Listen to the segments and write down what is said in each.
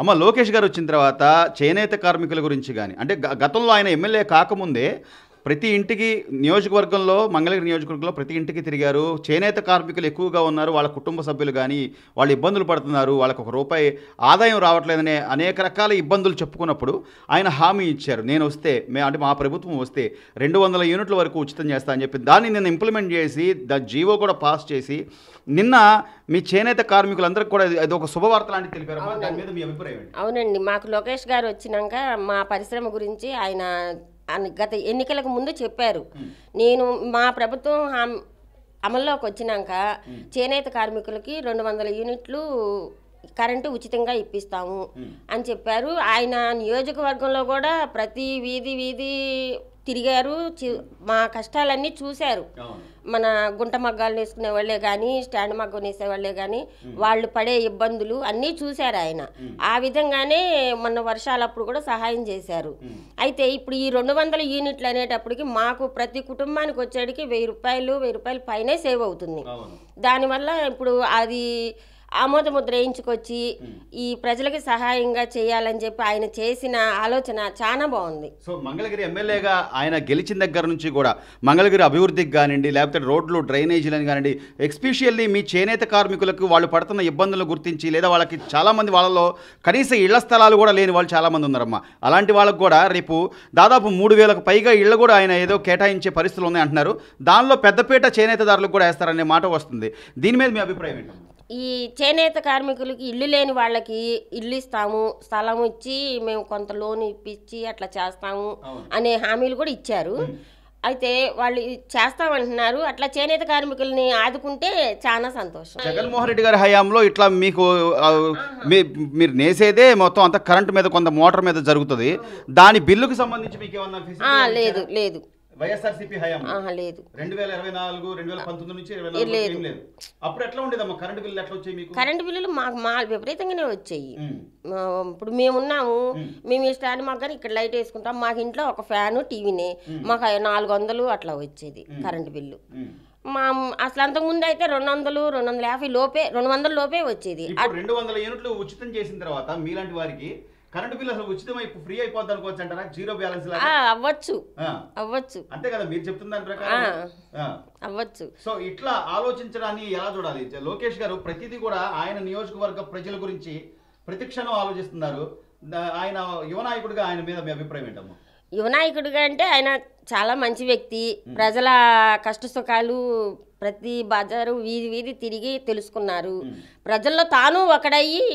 అమ్మ లోకేష్ గారు వచ్చిన తర్వాత చేనేత కార్మికుల గురించి కానీ అంటే గతంలో ఆయన ఎమ్మెల్యే కాకముందే ప్రతి ఇంటికి నియోజకవర్గంలో మంగళగిరి నియోజకవర్గంలో ప్రతి ఇంటికి తిరిగారు. చేనేత కార్మికులు ఎక్కువగా ఉన్నారు, వాళ్ళ కుటుంబ సభ్యులు కానీ వాళ్ళు ఇబ్బందులు పడుతున్నారు, వాళ్ళకు ₹1 ఆదాయం రావట్లేదనే అనేక రకాల ఇబ్బందులు చెప్పుకున్నప్పుడు ఆయన హామీ ఇచ్చారు. నేను వస్తే అంటే మా ప్రభుత్వం వస్తే 200 యూనిట్ల వరకు ఉచితం చేస్తా అని చెప్పి దాన్ని నిన్న ఇంప్లిమెంట్ చేసి జీవో కూడా పాస్ చేసి నిన్న మీ చేనేత కార్మికులందరికీ కూడా అది ఒక శుభవార్త లాంటి తెలిపారు. దాని మీద మీ అభిప్రాయం? అవునండి, మాకు లోకేష్ గారు వచ్చినాక మా పరిశ్రమ గురించి ఆయన గత ఎన్నికలకు ముందు చెప్పారు. నేను మా ప్రభుత్వం అమల్లోకి వచ్చినాక చేనేత కార్మికులకి 200 యూనిట్లు కరెంటు ఉచితంగా ఇప్పిస్తాము అని చెప్పారు. ఆయన నియోజకవర్గంలో కూడా ప్రతి వీధి తిరిగారు, మా కష్టాలన్నీ చూశారు. మన గుంట మగ్గాలు వేసుకునే వాళ్ళే కానీ స్టాండ్ మగ్గం వేసే వాళ్ళే కానీ వాళ్ళు పడే ఇబ్బందులు అన్నీ చూశారు ఆయన. ఆ విధంగానే మొన్న వర్షాలప్పుడు కూడా సహాయం చేశారు. అయితే ఇప్పుడు ఈ 200 యూనిట్లు అనేటప్పటికి మాకు ప్రతి కుటుంబానికి వచ్చేటికి ₹1000 పైనే సేవ్ అవుతుంది. దానివల్ల ఇప్పుడు అది ఆమోద ముద్ర వేయించుకొచ్చి ఈ ప్రజలకి సహాయంగా చేయాలని చెప్పి ఆయన చేసిన ఆలోచన చాలా బాగుంది. సో మంగళగిరి ఎమ్మెల్యేగా ఆయన గెలిచిన దగ్గర నుంచి కూడా మంగళగిరి అభివృద్ధికి కానివ్వండి, లేకపోతే రోడ్లు డ్రైనేజీలని కానివ్వండి, ఎస్పెషల్లీ మీ చేనేత కార్మికులకు వాళ్ళు పడుతున్న ఇబ్బందులను గుర్తించి లేదా వాళ్ళకి చాలామంది వాళ్ళలో కనీస ఇళ్ల స్థలాలు కూడా లేని వాళ్ళు చాలామంది ఉన్నారమ్మా. అలాంటి వాళ్ళకు కూడా రేపు దాదాపు 3000కు పైగా ఇళ్ళు కూడా ఆయన ఏదో కేటాయించే పరిస్థితులు ఉన్నాయి అంటున్నారు. దానిలో పెద్దపీట చేనేతదారులకు కూడా వేస్తారనే మాట వస్తుంది. దీని మీద మీ అభిప్రాయం ఏంటమ్మా? ఈ చేనేత కార్మికులకి ఇల్లు లేని వాళ్ళకి ఇల్లు ఇస్తాము, స్థలం ఇచ్చి మేము కొంత లోన్ ఇప్పించి అట్లా చేస్తాము అనే హామీలు కూడా ఇచ్చారు. అయితే వాళ్ళు చేస్తామంటున్నారు. అట్లా చేనేత కార్మికుల్ని ఆదుకుంటే చాలా సంతోషం. జగన్మోహన్ రెడ్డి గారి హయాంలో ఇట్లా మీకు మీరు నేసేదే మొత్తం అంతా కరెంటు మీద కొంత మోటార్ మీద జరుగుతుంది. దాని బిల్లుకు సంబంధించి మీకు ఏమన్నా? లేదు వైఎస్ఆర్సీపీ హయాం లేదు. 2024, 2019 నుంచి 2024 లేదు. అప్పుడు ఎట్లా ఉండేదమ్మా కరెంటు బిల్లు? ఎట్లా వచ్చాయి మీకు? కరెంటు బిల్లులు మాకు విపరీతంగానే వచ్చాయి. ఇప్పుడు మేమున్నాము, మేము ఈ స్టాండ్ మాకు ఇక్కడ లైట్ వేసుకుంటాం, మాకు ఇంట్లో ఒక ఫ్యాను టీవీనే, మాకు 400 అట్లా వచ్చేది కరెంటు బిల్లు. మా అసలు అంతకుముందు అయితే 200, 250 లోపే, 200 లోపే వచ్చేది. 200 యూనిట్లు ఉచితం చేసిన తర్వాత మీలాంటి వారికి కరెంట్ బిల్ అసలు ఉచితమై ఫ్రీ అయిపోద్ది అనుకోవచ్చు అంటారా? జీరో బ్యాలెన్స్ అవ్వచ్చు అంతే కదా మీరు చెప్తున్న దాని ప్రకారం అవ్వచ్చు. సో ఇట్లా ఆలోచించడాన్ని ఎలా చూడాలి? లోకేష్ గారు ప్రతిదీ కూడా ఆయన నియోజకవర్గ ప్రజల గురించి ప్రతిక్షణం ఆలోచిస్తున్నారు. ఆయన యువనాయకుడిగా ఆయన మీద మీ అభిప్రాయం ఏంటమ్మా? యువనాయకుడిగా అంటే ఆయన చాలా మంచి వ్యక్తి. ప్రజల కష్ట సుఖాలు ప్రతి బజారు వీధి తిరిగి తెలుసుకున్నారు. ప్రజల్లో తాను ఒకడయ్యి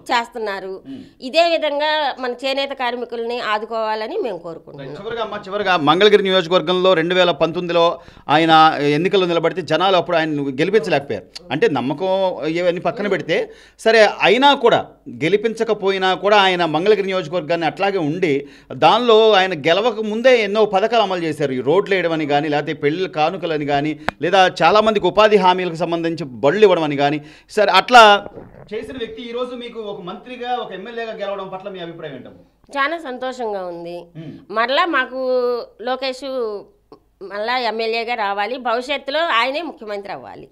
చేస్తున్నారు. ఇదే విధంగా మన చేనేత కార్మికుల్ని ఆదుకోవాలని మేము కోరుకుంటున్నాం. చివరిగా మంగళగిరి నియోజకవర్గంలో 2019లో ఆయన ఎన్నికల్లో నిలబడితే జనాలు అప్పుడు ఆయన గెలిపించలేకపోయారు. అంటే నమ్మకం ఇవన్నీ పక్కన పెడితే సరే, అయినా కూడా గెలిపించకపోయినా కూడా ఆయన మంగళగిరి నియోజకవర్గాన్ని అట్లాగే ఉండి దానిలో ఆయన గెలవక ముందే ఎన్నో పథకాలు అమలు చేశారు. ఈ రోడ్లు వేయడం అని కానీ, లేకపోతే పెళ్లి కానుకలని కానీ, లేదా చాలామందికి ఉపాధి హామీలకు సంబంధించి బళ్ళు ఇవ్వడం అని కానీ, సరే అట్లా చేసిన వ్యక్తి ఈరోజు మీకు ఒక మంత్రిగా, ఒక ఎమ్మెల్యేగా గెలవడం పట్ల మీ అభిప్రాయం ఏంటమ్మా? చాలా సంతోషంగా ఉంది. మరలా మాకు లోకేష్ మళ్ళా ఎమ్మెల్యేగా రావాలి, భవిష్యత్తులో ఆయనే ముఖ్యమంత్రి అవ్వాలి.